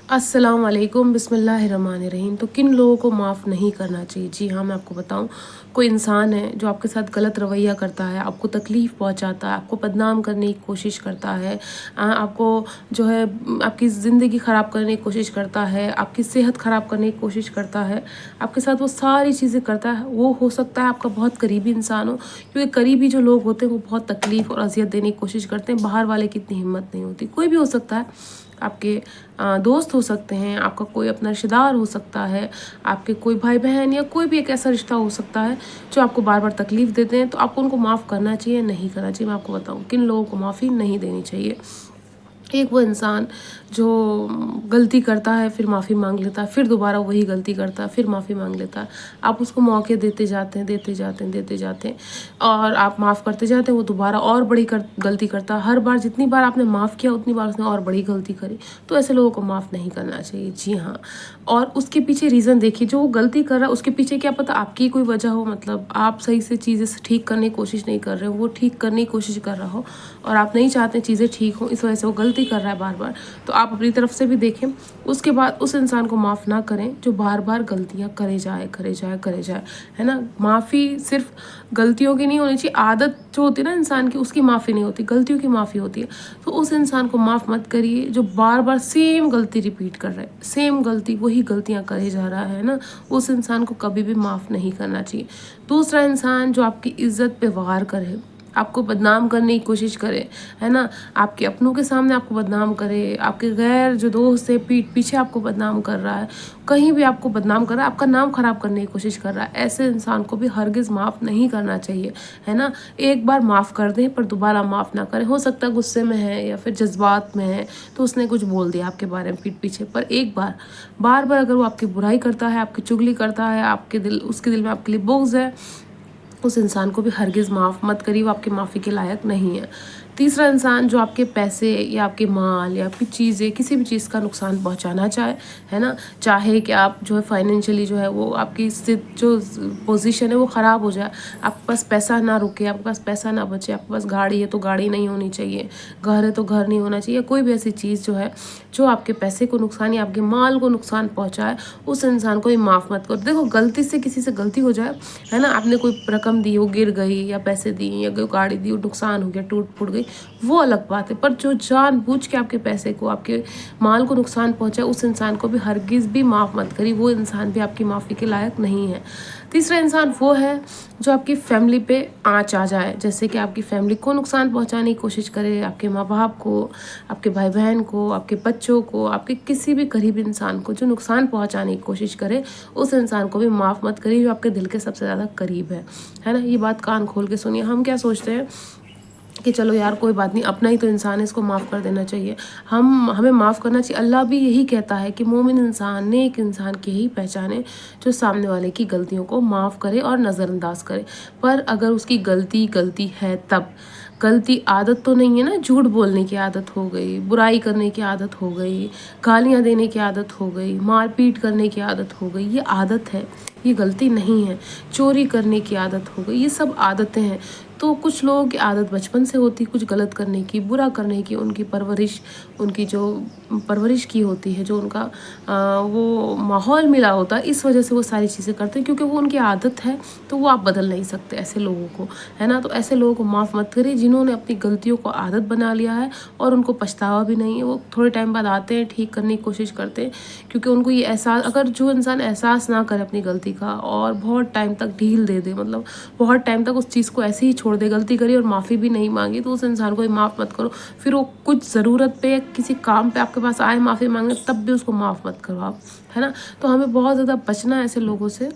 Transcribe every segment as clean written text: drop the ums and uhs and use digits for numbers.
अस्सलाम वालेकुम, बिस्मिल्लाहिर्रहमानिर्रहीम। तो किन लोगों को माफ़ नहीं करना चाहिए? जी हाँ, मैं आपको बताऊँ, कोई इंसान है जो आपके साथ गलत रवैया करता है, आपको तकलीफ़ पहुँचाता है, आपको बदनाम करने की कोशिश करता है, आपको जो है आपकी ज़िंदगी ख़राब करने की कोशिश करता है, आपकी सेहत ख़राब करने की कोशिश करता है, आपके साथ वो सारी चीज़ें करता है। वो हो सकता है आपका बहुत करीबी इंसान हो, क्योंकि करीबी जो लोग होते हैं वो बहुत तकलीफ़ और अज़ियत देने की कोशिश करते हैं, बाहर वाले की इतनी हिम्मत नहीं होती। कोई भी हो सकता है, आपके दोस्त हो सकते हैं, आपका कोई अपना रिश्तेदार हो सकता है, आपके कोई भाई बहन या कोई भी एक ऐसा रिश्ता हो सकता है जो आपको बार बार तकलीफ़ देते हैं। तो आपको उनको माफ़ करना चाहिए, नहीं करना चाहिए। मैं आपको बताऊँ किन लोगों को माफ़ी नहीं देनी चाहिए। एक वो इंसान जो गलती करता है, फिर माफ़ी मांग लेता है, फिर दोबारा वही गलती करता है, फिर माफ़ी मांग लेता है। आप उसको मौके देते जाते हैं, देते जाते हैं, देते जाते हैं, और आप माफ़ करते जाते हैं, वो दोबारा और बड़ी गलती करता है। हर बार जितनी बार आपने माफ़ किया उतनी बार उसने और बड़ी गलती करी। तो ऐसे लोगों को माफ़ नहीं करना चाहिए। जी हाँ, और उसके पीछे रीज़न देखिए, जो वो गलती कर रहा है उसके पीछे क्या पता आपकी कोई वजह हो, मतलब आप सही से चीज़ें ठीक करने की कोशिश नहीं कर रहे हो, वो ठीक करने की कोशिश कर रहा हो और आप नहीं चाहते चीज़ें ठीक हों, इस वजह से वो गलती कर रहा है बार बार। तो आप अपनी तरफ से भी देखें, उसके बाद उस इंसान को माफ़ ना करें जो बार बार गलतियाँ करे जाए, करे जाए, करे जाए, है ना। माफ़ी सिर्फ गलतियों की नहीं होनी चाहिए, आदत जो होती है ना इंसान की, उसकी माफ़ी नहीं होती, गलतियों की माफ़ी होती है। तो उस इंसान को माफ़ मत करिए जो बार बार सेम गलती रिपीट कर रहा है, सेम गलती, वही गलतियाँ करे जा रहा है ना। उस इंसान को कभी भी माफ़ नहीं करना चाहिए। दूसरा इंसान जो आपकी इज़्ज़त पे वार करे, आपको बदनाम करने की कोशिश करे, है ना, आपके अपनों के सामने आपको बदनाम करे, आपके गैर जो दोस्त है पीठ पीछे आपको बदनाम कर रहा है, कहीं भी आपको बदनाम कर रहा है, आपका नाम ख़राब करने की कोशिश कर रहा है, ऐसे इंसान को भी हरगिज़ माफ़ नहीं करना चाहिए, है ना। एक बार माफ़ कर दें पर दोबारा माफ़ ना करें। हो सकता है गुस्से में है या फिर जज्बात में है तो उसने कुछ बोल दिया आपके बारे में पीठ पीछे, पर एक बार, बार बार अगर वो आपकी बुराई करता है, आपकी चुगली करता है, उसके दिल में आपके लिए बुग़्ज़ है, उस इंसान को भी हरगिज़ माफ़ मत करिए, वो आपकी माफ़ी के लायक नहीं है। तीसरा इंसान जो आपके पैसे या आपके माल या आपकी चीज़ें, किसी भी चीज़ का नुकसान पहुंचाना चाहे, है ना, चाहे कि आप जो है फाइनेंशियली जो है वो आपकी जो पोजीशन है वो ख़राब हो जाए, आपके पास पैसा ना रुके, आपके पास पैसा ना बचे, आपके पास गाड़ी है तो गाड़ी नहीं होनी चाहिए, घर है तो घर नहीं होना चाहिए, कोई भी ऐसी चीज़ जो है जो आपके पैसे को नुकसान या आपके माल को नुकसान पहुँचाए, उस इंसान को भी माफ़ मत करो। देखो, गलती से किसी से गलती हो जाए, है ना, आपने कोई रकम दी, वो गिर गई, या पैसे दिए या कोई गाड़ी दी, वो नुकसान हो गया, टूट फूट गई, वो अलग बात है। पर जो जानबूझ के आपके पैसे को, आपके माल को नुकसान पहुंचाए, उस इंसान को भी हरगिज़ भी माफ़ मत करिए, वो इंसान भी आपकी माफ़ी के लायक नहीं है। तीसरा इंसान वो है जो आपकी फैमिली पे आँच आ जाए, जैसे कि आपकी फैमिली को नुकसान पहुंचाने की कोशिश करे, आपके माँ बाप को, आपके भाई बहन को, आपके बच्चों को, आपके किसी भी करीबी इंसान को जो नुकसान पहुंचाने की कोशिश करे, उस इंसान को भी माफ़ मत करिए जो आपके दिल के सबसे ज़्यादा करीब है ना। ये बात कान खोल के सुनिए। हम क्या सोचते हैं कि चलो यार कोई बात नहीं, अपना ही तो इंसान है, इसको माफ़ कर देना चाहिए, हमें माफ़ करना चाहिए। अल्लाह भी यही कहता है कि मोमिन इंसान ने एक इंसान की यही पहचान है जो सामने वाले की गलतियों को माफ़ करे और नज़रअंदाज करे। पर अगर उसकी गलती है तब, गलती आदत तो नहीं है ना, झूठ बोलने की आदत हो गई, बुराई करने की आदत हो गई, गालियाँ देने की आदत हो गई, मारपीट करने की आदत हो गई, ये आदत है, ये गलती नहीं है। चोरी करने की आदत हो गई, ये सब आदतें हैं। तो कुछ लोगों की आदत बचपन से होती है कुछ गलत करने की, बुरा करने की, उनकी परवरिश, उनकी जो परवरिश की होती है, जो उनका वो माहौल मिला होता है, इस वजह से वो सारी चीज़ें करते हैं, क्योंकि वो उनकी आदत है, तो वो आप बदल नहीं सकते ऐसे लोगों को, है ना। तो ऐसे लोगों को माफ़ मत करिए जिन्होंने अपनी गलतियों को आदत बना लिया है और उनको पछतावा भी नहीं है। वो थोड़े टाइम बाद आते हैं, ठीक करने की कोशिश करते हैं, क्योंकि उनको ये एहसास, अगर जो इंसान एहसास ना करे अपनी गलती का और बहुत टाइम तक ढील दे दे, मतलब बहुत टाइम तक उस चीज़ को ऐसे ही छोड़ दे, गलती करी और माफ़ी भी नहीं मांगी, तो उस इंसान को माफ़ मत करो। फिर वो कुछ ज़रूरत पे, किसी काम पे आपके पास आए माफ़ी मांगने, तब भी उसको माफ़ मत करो आप, है ना। तो हमें बहुत ज़्यादा बचना है ऐसे लोगों से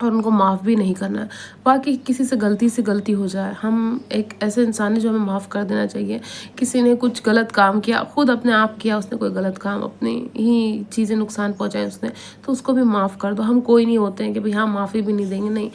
और उनको माफ़ भी नहीं करना है। बाकी किसी से गलती हो जाए, हम एक ऐसे इंसान है जो हमें माफ़ कर देना चाहिए। किसी ने कुछ गलत काम किया, खुद अपने आप किया उसने कोई गलत काम, अपनी ही चीज़ें नुकसान पहुंचाई उसने, तो उसको भी माफ़ कर दो। हम कोई नहीं होते हैं कि भाई हाँ माफ़ी भी नहीं देंगे, नहीं,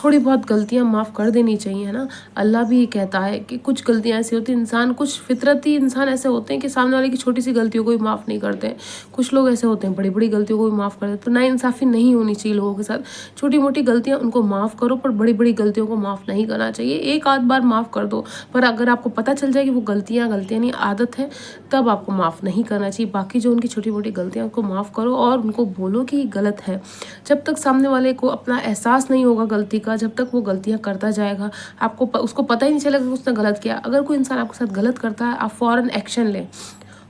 थोड़ी बहुत गलतियाँ माफ़ कर देनी चाहिए, है ना। अल्लाह भी ये कहता है कि कुछ गलतियाँ ऐसी होती हैं, इंसान कुछ फितरती इंसान ऐसे होते हैं कि सामने वाले की छोटी सी गलतियों को भी माफ़ नहीं करते हैं। कुछ लोग ऐसे होते हैं बड़ी बड़ी गलतियों को भी माफ़ कर देते हैं। तो नाइंसाफ़ी नहीं होनी चाहिए लोगों के साथ। छोटी मोटी गलतियाँ उनको माफ़ करो, पर बड़ी बड़ी गलतियों को माफ़ नहीं करना चाहिए। एक आध बार माफ़ कर दो, पर अगर आपको पता चल जाए कि वो गलतियाँ नहीं आदत है, तब आपको माफ़ नहीं करना चाहिए। बाकी जो उनकी छोटी मोटी गलतियाँ उनको माफ़ करो और उनको बोलो कि गलत है। जब तक सामने वाले को अपना एहसास नहीं होगा गलती का, जब तक वो गलतियाँ करता जाएगा, उसको पता ही नहीं चलेगा कि उसने गलत किया। अगर कोई इंसान आपके साथ गलत करता है, आप फ़ौरन एक्शन लें,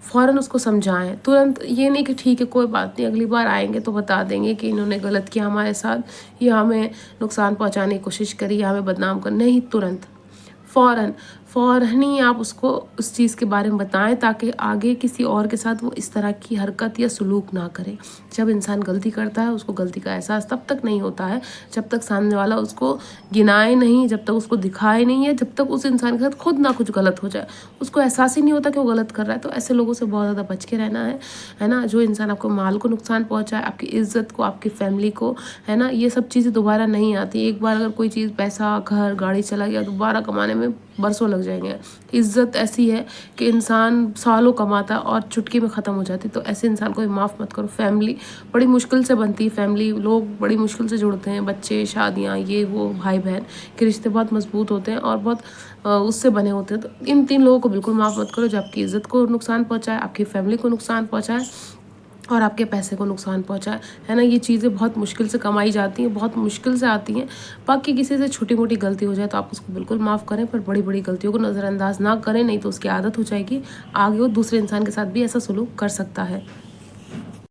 फ़ौरन उसको समझाएं। तुरंत ये नहीं कि ठीक है कोई बात नहीं, अगली बार आएंगे तो बता देंगे कि इन्होंने गलत किया हमारे साथ, या हमें नुकसान पहुंचाने की कोशिश करी, या हमें बदनाम कर, नहीं, तुरंत फ़ौरन ही आप उसको उस चीज़ के बारे में बताएं, ताकि आगे किसी और के साथ वो इस तरह की हरकत या सलूक ना करे। जब इंसान गलती करता है, उसको गलती का एहसास तब तक नहीं होता है जब तक सामने वाला उसको गिनाए नहीं, जब तक उसको दिखाए नहीं, है जब तक उस इंसान के साथ खुद ना कुछ गलत हो जाए। उसको एहसास ही नहीं होता कि वो गलत कर रहा है। तो ऐसे लोगों से बहुत ज़्यादा बच के रहना है ना। जो इंसान आपको माल को नुकसान पहुँचाए, आपकी इज़्ज़त को, आपकी फैमिली को, है ना, ये सब चीज़ें दोबारा नहीं आती। एक बार अगर कोई चीज़, पैसा, घर, गाड़ी चला गया, दोबारा कमाने में बरसों लग जाएंगे। इज़्ज़त ऐसी है कि इंसान सालों कमाता और चुटकी में ख़त्म हो जाती। तो ऐसे इंसान को भी माफ़ मत करो। फैमिली बड़ी मुश्किल से बनती है, फैमिली लोग बड़ी मुश्किल से जुड़ते हैं, बच्चे, शादियाँ, ये वो, भाई बहन के रिश्ते बहुत मजबूत होते हैं और बहुत उससे बने होते हैं। तो इन 3 लोगों को बिल्कुल माफ़ मत करो, जो आपकी इज़्ज़त को नुकसान पहुँचाए, आपकी फैमिली को नुकसान पहुँचाए और आपके पैसे को नुकसान पहुँचाए, है ना। ये चीज़ें बहुत मुश्किल से कमाई जाती हैं, बहुत मुश्किल से आती हैं। बाकी किसी से छोटी मोटी गलती हो जाए तो आप उसको बिल्कुल माफ़ करें, पर बड़ी बड़ी गलतियों को नज़रअंदाज ना करें, नहीं तो उसकी आदत हो जाएगी। आगे वो दूसरे इंसान के साथ भी ऐसा सलूक कर सकता है।